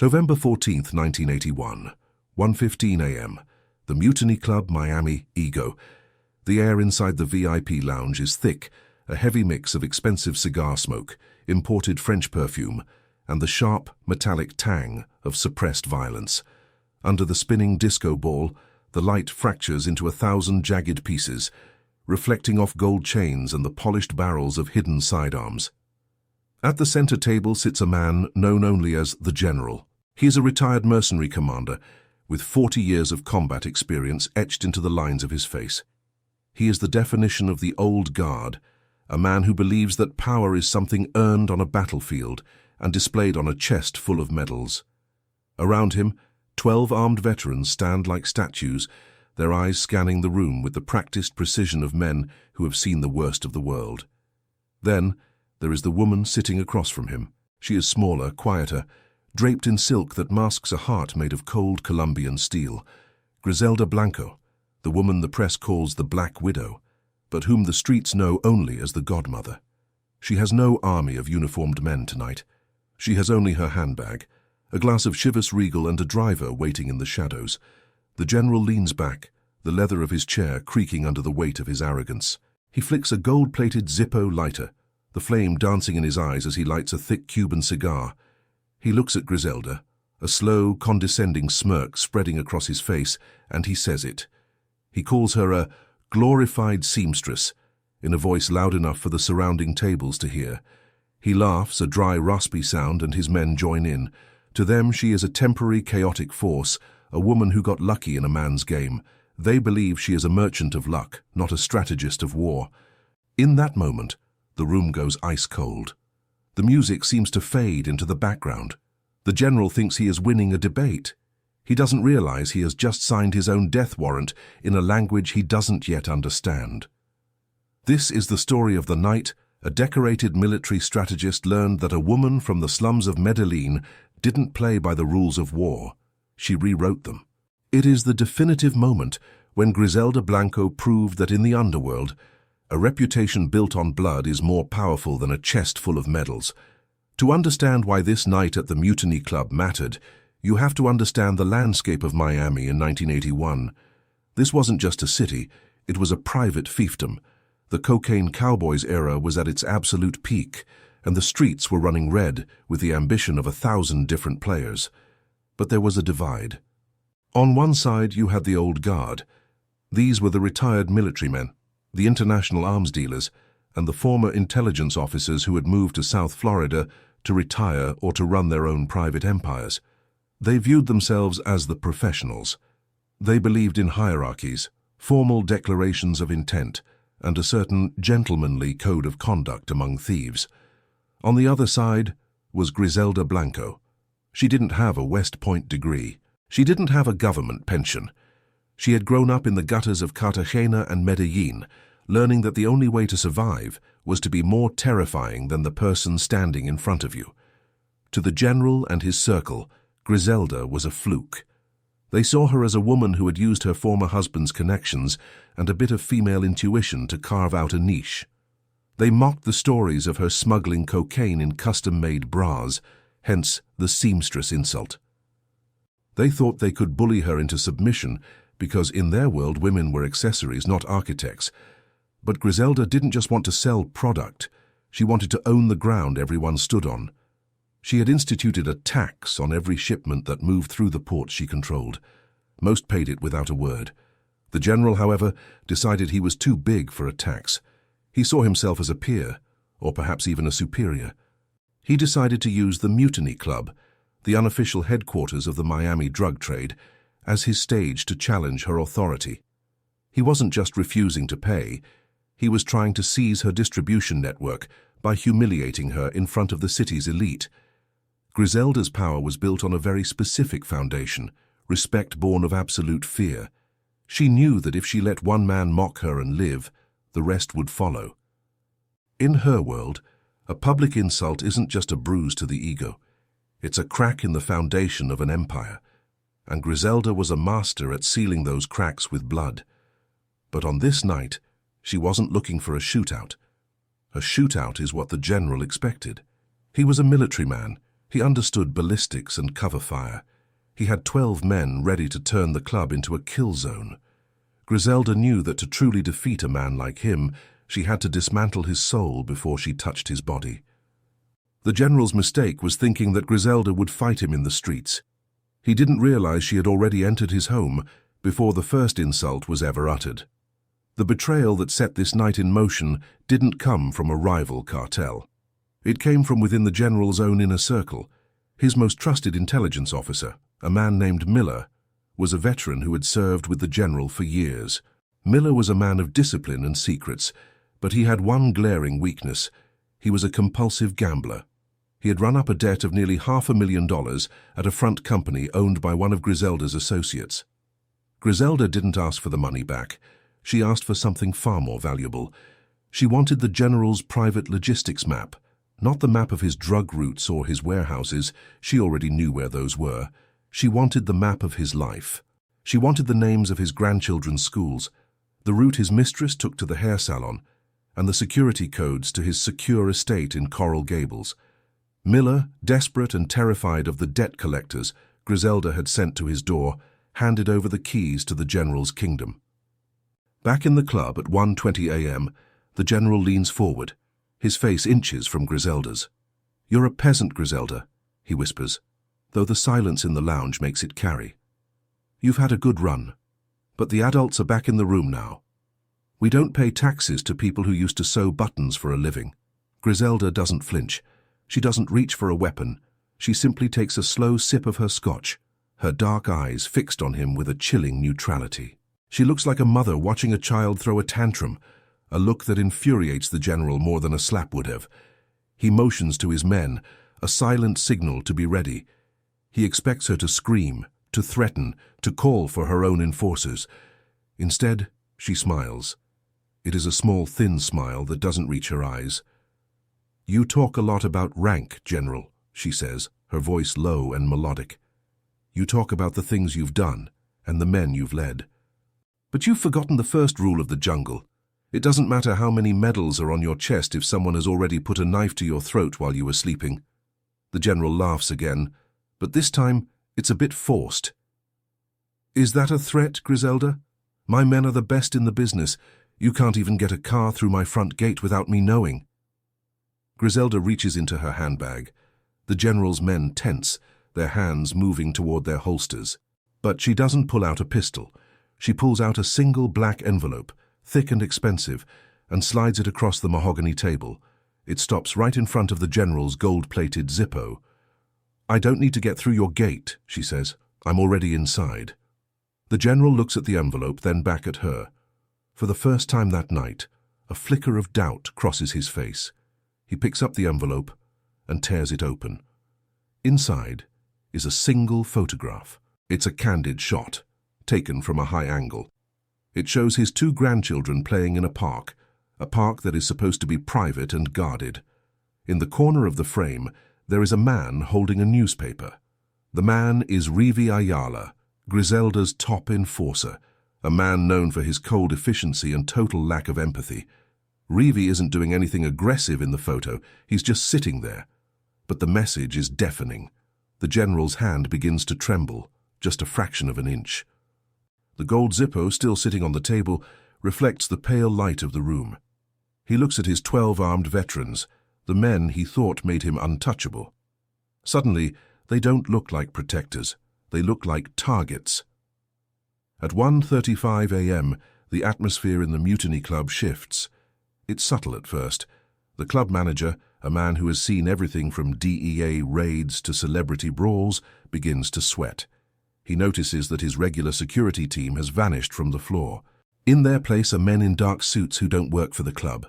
November 14, 1981, 1:15 a.m. The Mutiny Club, Miami, Ego. The air inside the VIP lounge is thick, a heavy mix of expensive cigar smoke, imported French perfume, and the sharp, metallic tang of suppressed violence. Under the spinning disco ball, the light fractures into 1,000 jagged pieces, reflecting off gold chains and the polished barrels of hidden sidearms. At the center table sits a man known only as the General. He is a retired mercenary commander with 40 years of combat experience etched into the lines of his face. He is the definition of the old guard, a man who believes that power is something earned on a battlefield and displayed on a chest full of medals. Around him, 12 armed veterans stand like statues, their eyes scanning the room with the practiced precision of men who have seen the worst of the world. Then, there is the woman sitting across from him. She is smaller, quieter, draped in silk that masks a heart made of cold Colombian steel. Griselda Blanco, the woman the press calls the Black Widow, but whom the streets know only as the Godmother. She has no army of uniformed men tonight. She has only her handbag, a glass of Chivas Regal and a driver waiting in the shadows. The General leans back, the leather of his chair creaking under the weight of his arrogance. He flicks a gold-plated Zippo lighter, the flame dancing in his eyes as he lights a thick Cuban cigar. He looks at Griselda, a slow, condescending smirk spreading across his face, and he says it. He calls her a glorified seamstress, in a voice loud enough for the surrounding tables to hear. He laughs, a dry, raspy sound, and his men join in. To them, she is a temporary, chaotic force, a woman who got lucky in a man's game. They believe she is a merchant of luck, not a strategist of war. In that moment, the room goes ice cold. The music seems to fade into the background. The General thinks he is winning a debate. He doesn't realize he has just signed his own death warrant in a language he doesn't yet understand. This is the story of the night a decorated military strategist learned that a woman from the slums of Medellin didn't play by the rules of war. She rewrote them. It is the definitive moment when Griselda Blanco proved that in the underworld, a reputation built on blood is more powerful than a chest full of medals. To understand why this night at the Mutiny Club mattered, you have to understand the landscape of Miami in 1981. This wasn't just a city, it was a private fiefdom. The cocaine cowboys era was at its absolute peak, and the streets were running red with the ambition of 1,000 different players. But there was a divide. On one side you had the old guard. These were the retired military men, the international arms dealers, and the former intelligence officers who had moved to South Florida to retire or to run their own private empires. They viewed themselves as the professionals. They believed in hierarchies, formal declarations of intent, and a certain gentlemanly code of conduct among thieves. On the other side was Griselda Blanco. She didn't have a West Point degree. She didn't have a government pension. She had grown up in the gutters of Cartagena and Medellin, learning that the only way to survive was to be more terrifying than the person standing in front of you. To the General and his circle, Griselda was a fluke. They saw her as a woman who had used her former husband's connections and a bit of female intuition to carve out a niche. They mocked the stories of her smuggling cocaine in custom-made bras, hence the seamstress insult. They thought they could bully her into submission because in their world women were accessories, not architects. But Griselda didn't just want to sell product, she wanted to own the ground everyone stood on. She had instituted a tax on every shipment that moved through the ports she controlled. Most paid it without a word. The General, however, decided he was too big for a tax. He saw himself as a peer, or perhaps even a superior. He decided to use the Mutiny Club, the unofficial headquarters of the Miami drug trade, as his stage to challenge her authority. He wasn't just refusing to pay, he was trying to seize her distribution network by humiliating her in front of the city's elite. Griselda's power was built on a very specific foundation, respect born of absolute fear. She knew that if she let one man mock her and live, the rest would follow. In her world, a public insult isn't just a bruise to the ego. It's a crack in the foundation of an empire, and Griselda was a master at sealing those cracks with blood. But on this night, she wasn't looking for a shootout. A shootout is what the General expected. He was a military man. He understood ballistics and cover fire. He had 12 men ready to turn the club into a kill zone. Griselda knew that to truly defeat a man like him, she had to dismantle his soul before she touched his body. The general's mistake was thinking that Griselda would fight him in the streets. He didn't realize she had already entered his home before the first insult was ever uttered. The betrayal that set this night in motion didn't come from a rival cartel. It came from within the general's own inner circle. His most trusted intelligence officer, a man named Miller, was a veteran who had served with the general for years. Miller was a man of discipline and secrets, but he had one glaring weakness. He was a compulsive gambler. He had run up a debt of nearly $500,000 at a front company owned by one of Griselda's associates. Griselda didn't ask for the money back. She asked for something far more valuable. She wanted the general's private logistics map, not the map of his drug routes or his warehouses. She already knew where those were. She wanted the map of his life. She wanted the names of his grandchildren's schools, the route his mistress took to the hair salon, and the security codes to his secure estate in Coral Gables. Miller, desperate and terrified of the debt collectors Griselda had sent to his door, handed over the keys to the general's kingdom. Back in the club at 1:20 a.m., the general leans forward, his face inches from Griselda's. "You're a peasant, Griselda," he whispers, though the silence in the lounge makes it carry. "You've had a good run, but the adults are back in the room now. We don't pay taxes to people who used to sew buttons for a living." Griselda doesn't flinch. She doesn't reach for a weapon. She simply takes a slow sip of her scotch, her dark eyes fixed on him with a chilling neutrality. She looks like a mother watching a child throw a tantrum, a look that infuriates the general more than a slap would have. He motions to his men, a silent signal to be ready. He expects her to scream, to threaten, to call for her own enforcers. Instead, she smiles. It is a small, thin smile that doesn't reach her eyes. "You talk a lot about rank, General," she says, her voice low and melodic. "You talk about the things you've done and the men you've led. But you've forgotten the first rule of the jungle. It doesn't matter how many medals are on your chest if someone has already put a knife to your throat while you were sleeping." The general laughs again, but this time it's a bit forced. "Is that a threat, Griselda? My men are the best in the business. You can't even get a car through my front gate without me knowing." Griselda reaches into her handbag. The general's men tense, their hands moving toward their holsters. But she doesn't pull out a pistol. She pulls out a single black envelope, thick and expensive, and slides it across the mahogany table. It stops right in front of the general's gold-plated Zippo. "I don't need to get through your gate," she says. "I'm already inside." The general looks at the envelope, then back at her. For the first time that night, a flicker of doubt crosses his face. He picks up the envelope and tears it open. Inside is a single photograph. It's a candid shot, taken from a high angle. It shows his 2 grandchildren playing in a park that is supposed to be private and guarded. In the corner of the frame, there is a man holding a newspaper. The man is Rivi Ayala, Griselda's top enforcer, a man known for his cold efficiency and total lack of empathy. Rivi isn't doing anything aggressive in the photo, he's just sitting there. But the message is deafening. The general's hand begins to tremble, just a fraction of an inch. The gold Zippo, still sitting on the table, reflects the pale light of the room. He looks at his 12 armed veterans, the men he thought made him untouchable. Suddenly, they don't look like protectors. They look like targets. At 1:35 a.m., the atmosphere in the Mutiny Club shifts. It's subtle at first. The club manager, a man who has seen everything from DEA raids to celebrity brawls, begins to sweat. He notices that his regular security team has vanished from the floor. In their place are men in dark suits who don't work for the club.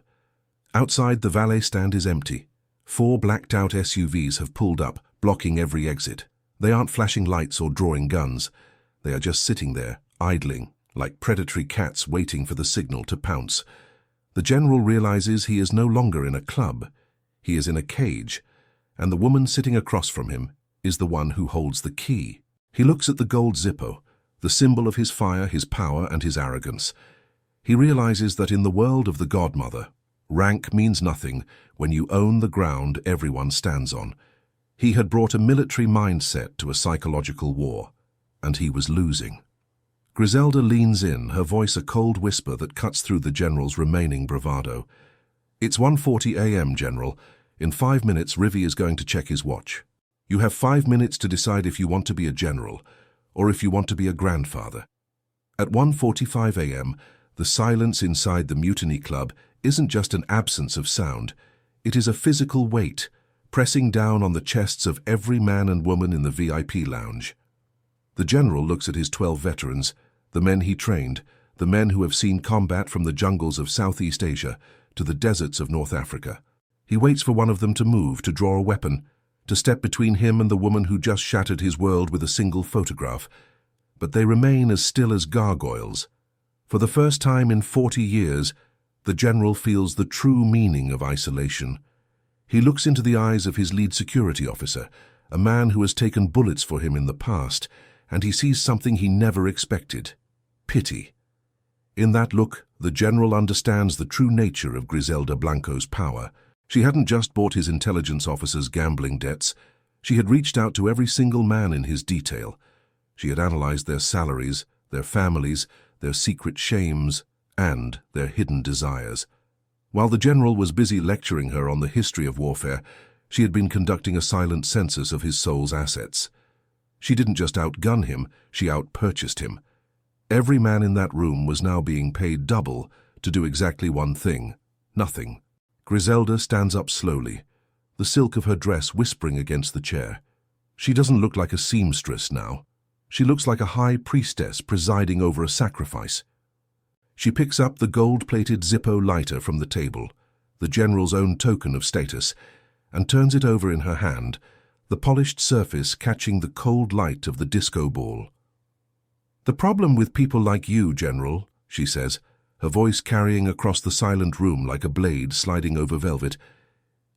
Outside, the valet stand is empty. 4 blacked-out SUVs have pulled up, blocking every exit. They aren't flashing lights or drawing guns. They are just sitting there, idling, like predatory cats waiting for the signal to pounce. The general realizes he is no longer in a club. He is in a cage, and the woman sitting across from him is the one who holds the key. He looks at the gold Zippo, the symbol of his fire, his power, and his arrogance. He realizes that in the world of the Godmother, rank means nothing when you own the ground everyone stands on. He had brought a military mindset to a psychological war, and he was losing. Griselda leans in, her voice a cold whisper that cuts through the general's remaining bravado. "It's 1:40 a.m., General. In 5 minutes, Rivy is going to check his watch. You have 5 minutes to decide if you want to be a general, or if you want to be a grandfather." At 1:45 a.m., the silence inside the Mutiny Club isn't just an absence of sound. It is a physical weight, pressing down on the chests of every man and woman in the VIP lounge. The general looks at his 12 veterans, the men he trained, the men who have seen combat from the jungles of Southeast Asia to the deserts of North Africa. He waits for one of them to move, to draw a weapon, to step between him and the woman who just shattered his world with a single photograph. But they remain as still as gargoyles. For the first time in 40 years, the general feels the true meaning of isolation. He looks into the eyes of his lead security officer, a man who has taken bullets for him in the past, and he sees something he never expected: pity. In that look, the general understands the true nature of Griselda Blanco's power. She hadn't just bought his intelligence officer's gambling debts. She had reached out to every single man in his detail. She had analyzed their salaries, their families, their secret shames, and their hidden desires. While the general was busy lecturing her on the history of warfare, she had been conducting a silent census of his soul's assets. She didn't just outgun him, she outpurchased him. Every man in that room was now being paid double to do exactly one thing: nothing. Griselda stands up slowly, the silk of her dress whispering against the chair. She doesn't look like a seamstress now. She looks like a high priestess presiding over a sacrifice. She picks up the gold-plated Zippo lighter from the table, the general's own token of status, and turns it over in her hand, the polished surface catching the cold light of the disco ball. "The problem with people like you, General," she says, her voice carrying across the silent room like a blade sliding over velvet,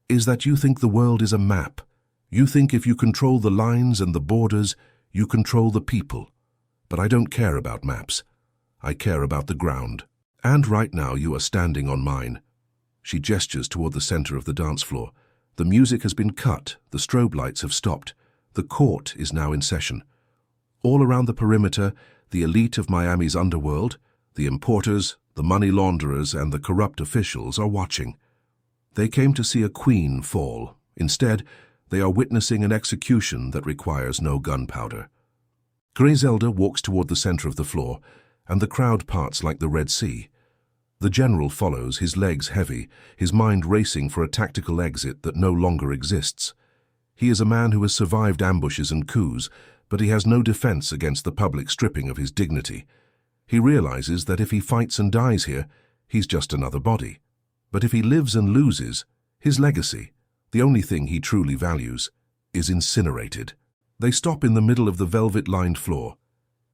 "is that you think the world is a map. You think if you control the lines and the borders, you control the people. But I don't care about maps. I care about the ground. And right now you are standing on mine." She gestures toward the center of the dance floor. The music has been cut, the strobe lights have stopped. The court is now in session. All around the perimeter, the elite of Miami's underworld, the importers, the money launderers, and the corrupt officials are watching. They came to see a queen fall. Instead, they are witnessing an execution that requires no gunpowder. Griselda walks toward the center of the floor, and the crowd parts like the Red Sea. The general follows, his legs heavy, his mind racing for a tactical exit that no longer exists. He is a man who has survived ambushes and coups, but he has no defense against the public stripping of his dignity. He realizes that if he fights and dies here, he's just another body. But if he lives and loses, his legacy, the only thing he truly values, is incinerated. They stop in the middle of the velvet-lined floor.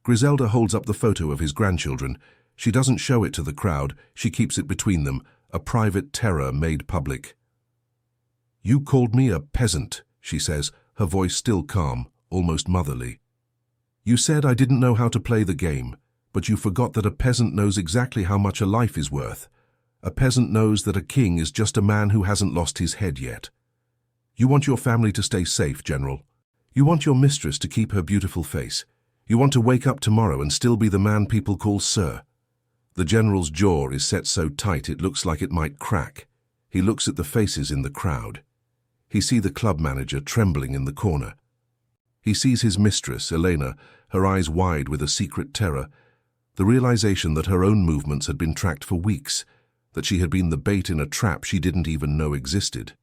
Griselda holds up the photo of his grandchildren. She doesn't show it to the crowd, she keeps it between them, a private terror made public. "You called me a peasant," she says, her voice still calm, almost motherly. "You said I didn't know how to play the game, but you forgot that a peasant knows exactly how much a life is worth. A peasant knows that a king is just a man who hasn't lost his head yet. You want your family to stay safe, General. You want your mistress to keep her beautiful face. You want to wake up tomorrow and still be the man people call Sir." The general's jaw is set so tight it looks like it might crack. He looks at the faces in the crowd. He sees the club manager trembling in the corner. He sees his mistress, Elena, her eyes wide with a secret terror, the realization that her own movements had been tracked for weeks, that she had been the bait in a trap she didn't even know existed.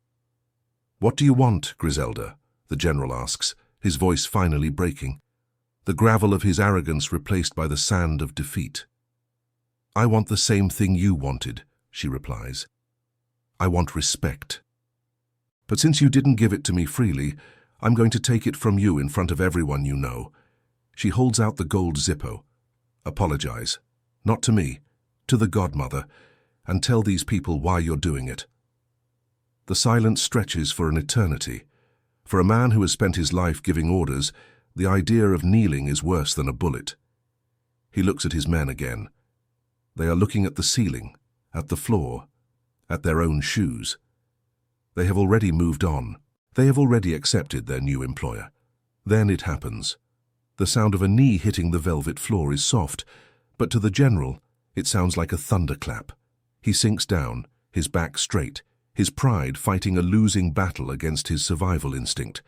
"What do you want, Griselda?" the general asks, his voice finally breaking, the gravel of his arrogance replaced by the sand of defeat. "I want the same thing you wanted," she replies. "I want respect. But since you didn't give it to me freely, I'm going to take it from you in front of everyone you know." She holds out the gold Zippo. "Apologize. Not to me, to the godmother, and tell these people why you're doing it." The silence stretches for an eternity. For a man who has spent his life giving orders, the idea of kneeling is worse than a bullet. He looks at his men again. They are looking at the ceiling, at the floor, at their own shoes. They have already moved on. They have already accepted their new employer. Then it happens. The sound of a knee hitting the velvet floor is soft, but to the general, it sounds like a thunderclap. He sinks down, his back straight, his pride fighting a losing battle against his survival instinct.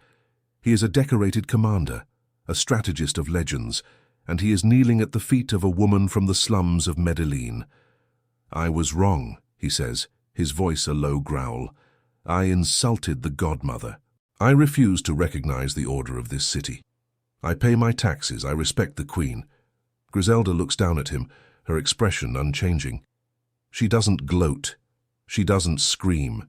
He is a decorated commander, a strategist of legends, and he is kneeling at the feet of a woman from the slums of Medellin. "I was wrong," he says, his voice a low growl. "I insulted the godmother. I refuse to recognize the order of this city. I pay my taxes, I respect the queen." Griselda looks down at him, her expression unchanging. She doesn't gloat. She doesn't scream.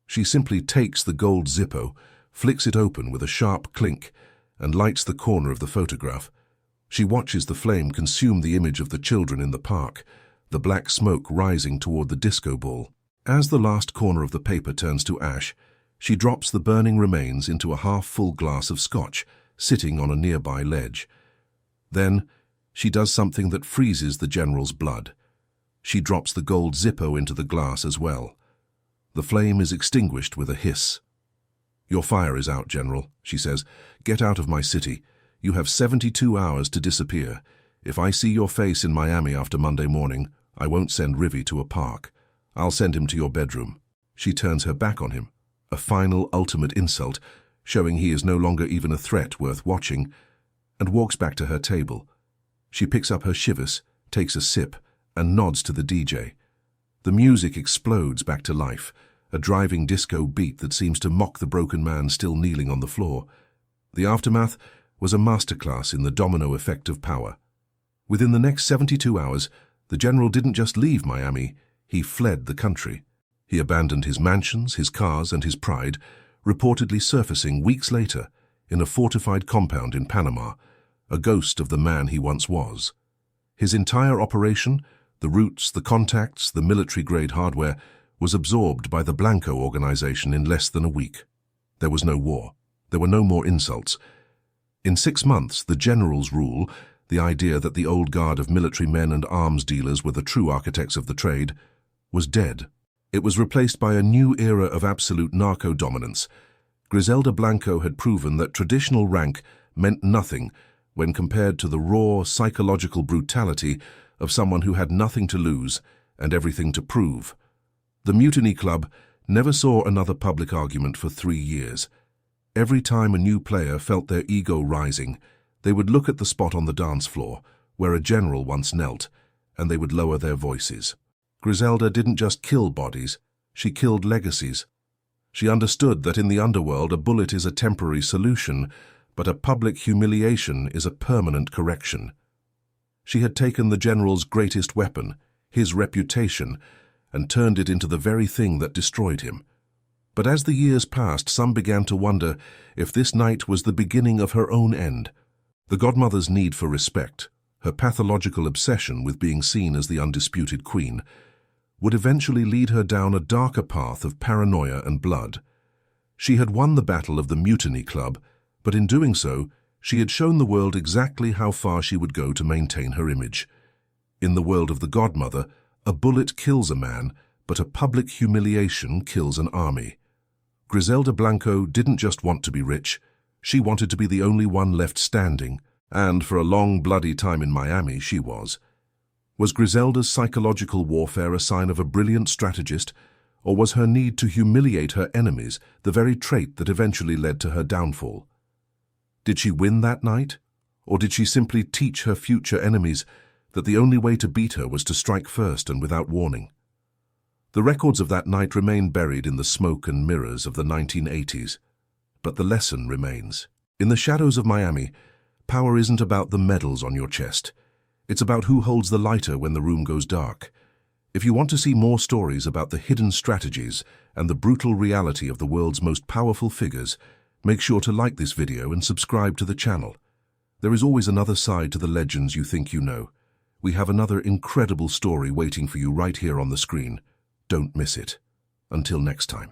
She simply takes the gold Zippo, flicks it open with a sharp clink, and lights the corner of the photograph. She watches the flame consume the image of the children in the park, the black smoke rising toward the disco ball. As the last corner of the paper turns to ash, she drops the burning remains into a half-full glass of scotch, sitting on a nearby ledge. Then, she does something that freezes the general's blood. She drops the gold Zippo into the glass as well. The flame is extinguished with a hiss. "Your fire is out, General," she says. "Get out of my city. You have 72 hours to disappear. If I see your face in Miami after Monday morning, I won't send Rivy to a park. I'll send him to your bedroom." She turns her back on him, a final ultimate insult, showing he is no longer even a threat worth watching, and walks back to her table. She picks up her shivers, takes a sip, and nods to the DJ. The music explodes back to life, a driving disco beat that seems to mock the broken man still kneeling on the floor. The aftermath was a masterclass in the domino effect of power. Within the next 72 hours, the general didn't just leave Miami, he fled the country. He abandoned his mansions, his cars, and his pride, reportedly surfacing weeks later in a fortified compound in Panama, a ghost of the man he once was. His entire operation, the routes, the contacts, the military-grade hardware, was absorbed by the Blanco organization in less than a week. There was no war. There were no more insults. In 6 months, the general's rule, the idea that the old guard of military men and arms dealers were the true architects of the trade, was dead. It was replaced by a new era of absolute narco-dominance. Griselda Blanco had proven that traditional rank meant nothing when compared to the raw, psychological brutality of someone who had nothing to lose and everything to prove. The Mutiny Club never saw another public argument for 3 years. Every time a new player felt their ego rising, they would look at the spot on the dance floor where a general once knelt, and they would lower their voices. Griselda didn't just kill bodies, she killed legacies. She understood that in the underworld a bullet is a temporary solution, but a public humiliation is a permanent correction. She had taken the general's greatest weapon, his reputation, and turned it into the very thing that destroyed him. But as the years passed, some began to wonder if this night was the beginning of her own end. The godmother's need for respect, her pathological obsession with being seen as the undisputed queen, would eventually lead her down a darker path of paranoia and blood. She had won the battle of the Mutiny Club, but in doing so, she had shown the world exactly how far she would go to maintain her image. In the world of the godmother, a bullet kills a man, but a public humiliation kills an army. Griselda Blanco didn't just want to be rich, she wanted to be the only one left standing, and for a long, bloody time in Miami, she was. Was Griselda's psychological warfare a sign of a brilliant strategist, or was her need to humiliate her enemies the very trait that eventually led to her downfall? Did she win that night, or did she simply teach her future enemies that the only way to beat her was to strike first and without warning? The records of that night remain buried in the smoke and mirrors of the 1980s, but the lesson remains. In the shadows of Miami, power isn't about the medals on your chest. It's about who holds the lighter when the room goes dark. If you want to see more stories about the hidden strategies and the brutal reality of the world's most powerful figures, make sure to like this video and subscribe to the channel. There is always another side to the legends you think you know. We have another incredible story waiting for you right here on the screen. Don't miss it. Until next time.